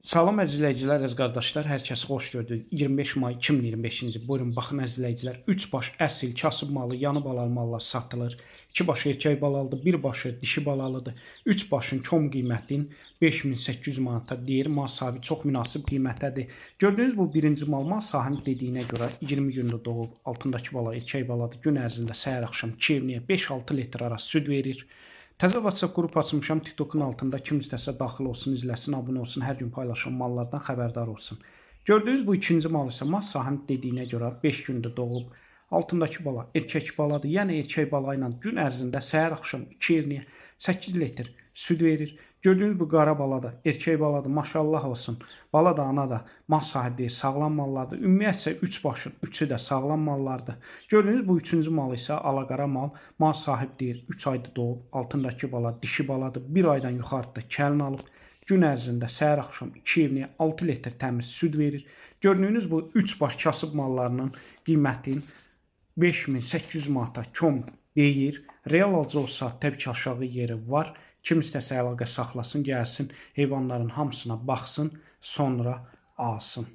Salam əziz izləyicilər, əziz qardaşlar, hər kəs xoş gördük. 25 may 2025-ci il. Buyurun, baxın əziz izləyicilər, 3 baş əsil kasıb malı, yanı balalı mallar satılır. 2 baş erkək balalıdır, 1 başı dişi balalıdır. 3 başın kom qiymətin 5800 manata deyir. Mal sahibi çox münasib qiymətdədir. Gördüyünüz bu birinci mal sahibinin dediyinə görə 20 gündə doğub, altındakı bala erkək baladır. Gün ərzində səhər axşam 2 evliyə 5-6 litr arası süd verir. Təzə WhatsApp qrup açmışam. TikTok'un altında kim istəsə daxil olsun, izləsin, abunə olsun, hər gün paylaşılan mallardan xəbərdar olsun. Gördüyünüz bu ikinci mal isə mal sahibinin dediyinə görə 5 gündə doğub, altındakı bala erkək baladır. Yəni erkək bala ilə gün ərzində səhər axşam 2 evliyə 8 litr süd verir. Gördüyünüz bu qara bala da erkək baladır. Maşallah olsun. Bala da ana da mal sahibi sağlam mallardır. Ümumiyyətcə 3 başın 3'ü də sağlam mallardır. Gördüyünüz bu üçüncü mal isə alaqara mal. Mal sahibi deyir 3 ayda doğub, altındakı bala dişi baladır. 1 aydan yuxarıda kəlin alıb. Gün ərzində səhər axşam 2 evliyə 6 litr təmiz süd verir. Gördüyünüz bu 3 baş kasıb mallarının qiymətin 5800 manata kom deyir. Real alıcı olsa təbii ki aşağı yeri var. Kim istəsə əlaqə saxlasın, gəlsin, heyvanların hamısına baxsın, sonra alsın.